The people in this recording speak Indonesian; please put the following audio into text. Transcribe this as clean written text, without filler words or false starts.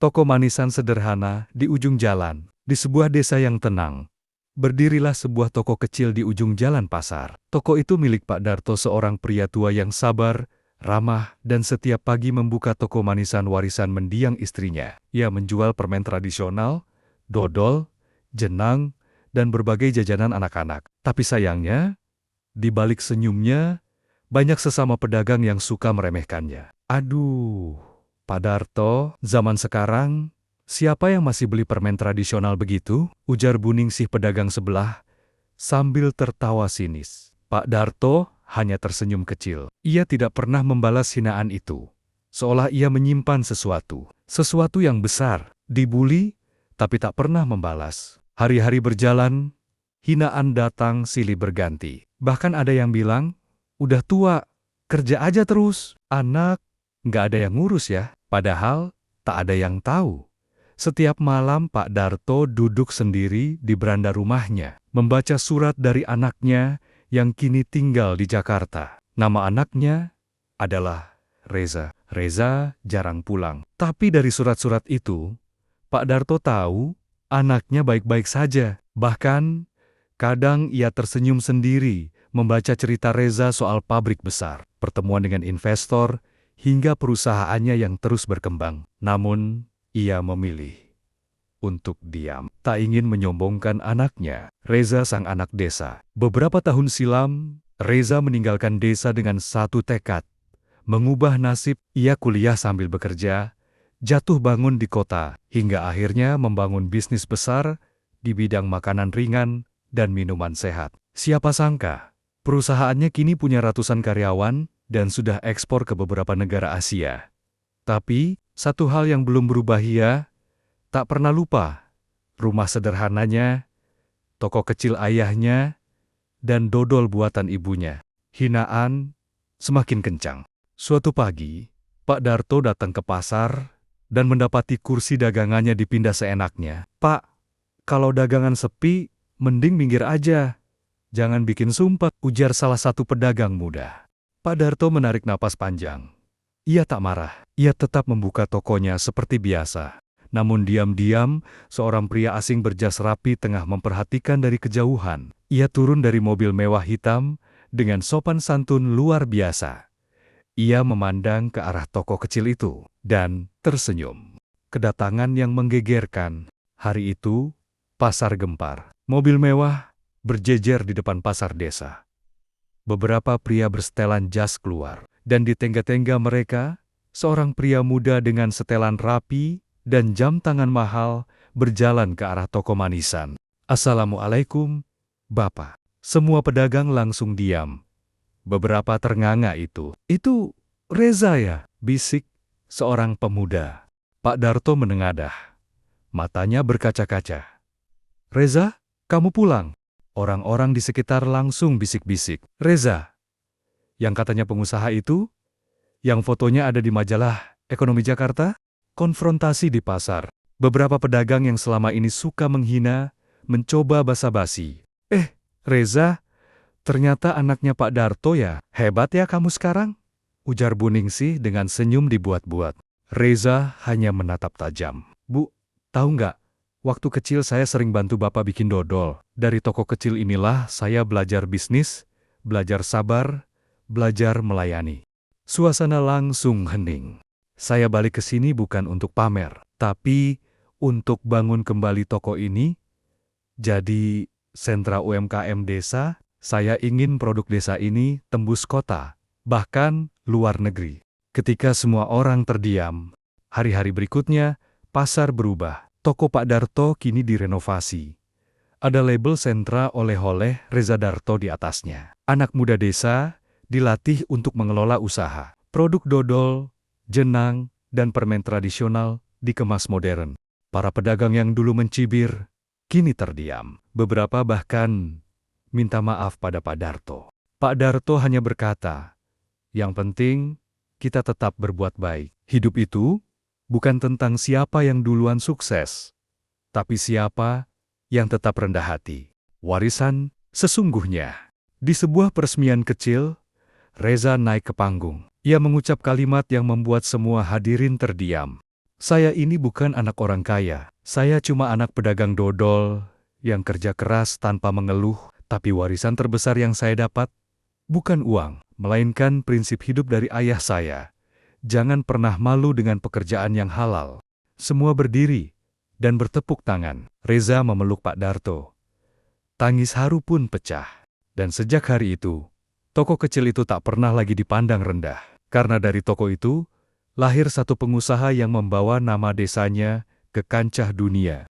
Toko manisan sederhana di ujung jalan, di sebuah desa yang tenang. Berdirilah sebuah toko kecil di ujung jalan pasar. Toko itu milik Pak Darto, seorang pria tua yang sabar, ramah, dan setiap pagi membuka toko manisan warisan mendiang istrinya. Ia menjual permen tradisional, dodol, jenang, dan berbagai jajanan anak-anak. Tapi sayangnya, di balik senyumnya, banyak sesama pedagang yang suka meremehkannya. Aduh, Pak Darto, zaman sekarang, siapa yang masih beli permen tradisional begitu? Ujar Buningsih pedagang sebelah, sambil tertawa sinis. Pak Darto hanya tersenyum kecil. Ia tidak pernah membalas hinaan itu. Seolah ia menyimpan sesuatu yang besar. Dibuli, tapi tak pernah membalas. Hari-hari berjalan, hinaan datang silih berganti. Bahkan ada yang bilang, udah tua, kerja aja terus. Anak, nggak ada yang ngurus ya. Padahal, tak ada yang tahu. Setiap malam Pak Darto duduk sendiri di beranda rumahnya, membaca surat dari anaknya yang kini tinggal di Jakarta. Nama anaknya adalah Reza. Reza jarang pulang. Tapi dari surat-surat itu, Pak Darto tahu anaknya baik-baik saja. Bahkan, kadang ia tersenyum sendiri membaca cerita Reza soal pabrik besar, pertemuan dengan investor, hingga perusahaannya yang terus berkembang. Namun, ia memilih untuk diam. Tak ingin menyombongkan anaknya, Reza sang anak desa. Beberapa tahun silam, Reza meninggalkan desa dengan satu tekad. Mengubah nasib, ia kuliah sambil bekerja, jatuh bangun di kota, hingga akhirnya membangun bisnis besar di bidang makanan ringan dan minuman sehat. Siapa sangka, perusahaannya kini punya ratusan karyawan dan sudah ekspor ke beberapa negara Asia. Tapi, satu hal yang belum berubah ia tak pernah lupa. Rumah sederhananya, toko kecil ayahnya, dan dodol buatan ibunya. Hinaan semakin kencang. Suatu pagi, Pak Darto datang ke pasar dan mendapati kursi dagangannya dipindah seenaknya. Pak, kalau dagangan sepi, mending minggir aja. Jangan bikin sumpah, ujar salah satu pedagang muda. Pak Darto menarik napas panjang. Ia tak marah. Ia tetap membuka tokonya seperti biasa. Namun diam-diam, seorang pria asing berjas rapi tengah memperhatikan dari kejauhan. Ia turun dari mobil mewah hitam dengan sopan santun luar biasa. Ia memandang ke arah toko kecil itu dan tersenyum. Kedatangan yang menggegerkan. Hari itu, pasar gempar. Mobil mewah berjejer di depan pasar desa. Beberapa pria bersetelan jas keluar, dan di tengga-tengga mereka, seorang pria muda dengan setelan rapi dan jam tangan mahal berjalan ke arah toko manisan. Assalamualaikum, Bapak. Semua pedagang langsung diam. Beberapa ternganga itu. Itu Reza ya? Bisik seorang pemuda. Pak Darto menengadah. Matanya berkaca-kaca. Reza, kamu pulang? Orang-orang di sekitar langsung bisik-bisik. Reza, yang katanya pengusaha itu, yang fotonya ada di majalah Ekonomi Jakarta? Konfrontasi di pasar. Beberapa pedagang yang selama ini suka menghina, mencoba basa-basi. Reza, ternyata anaknya Pak Darto ya? Hebat ya kamu sekarang? Ujar Buningsih dengan senyum dibuat-buat. Reza hanya menatap tajam. Bu, tahu nggak? Waktu kecil saya sering bantu Bapak bikin dodol. Dari toko kecil inilah saya belajar bisnis, belajar sabar, belajar melayani. Suasana langsung hening. Saya balik ke sini bukan untuk pamer, tapi untuk bangun kembali toko ini. Jadi, sentra UMKM desa, saya ingin produk desa ini tembus kota, bahkan luar negeri. Ketika semua orang terdiam, hari-hari berikutnya, pasar berubah. Toko Pak Darto kini direnovasi. Ada label sentra oleh-oleh Reza Darto di atasnya. Anak muda desa dilatih untuk mengelola usaha. Produk dodol, jenang, dan permen tradisional dikemas modern. Para pedagang yang dulu mencibir, kini terdiam. Beberapa bahkan minta maaf pada Pak Darto. Pak Darto hanya berkata, yang penting kita tetap berbuat baik. Hidup itu bukan tentang siapa yang duluan sukses, tapi siapa yang tetap rendah hati. Warisan sesungguhnya. Di sebuah peresmian kecil, Reza naik ke panggung. Ia mengucap kalimat yang membuat semua hadirin terdiam. Saya ini bukan anak orang kaya. Saya cuma anak pedagang dodol yang kerja keras tanpa mengeluh. Tapi warisan terbesar yang saya dapat bukan uang, melainkan prinsip hidup dari ayah saya. Jangan pernah malu dengan pekerjaan yang halal. Semua berdiri dan bertepuk tangan. Reza memeluk Pak Darto. Tangis haru pun pecah. Dan sejak hari itu, toko kecil itu tak pernah lagi dipandang rendah. Karena dari toko itu, lahir satu pengusaha yang membawa nama desanya ke kancah dunia.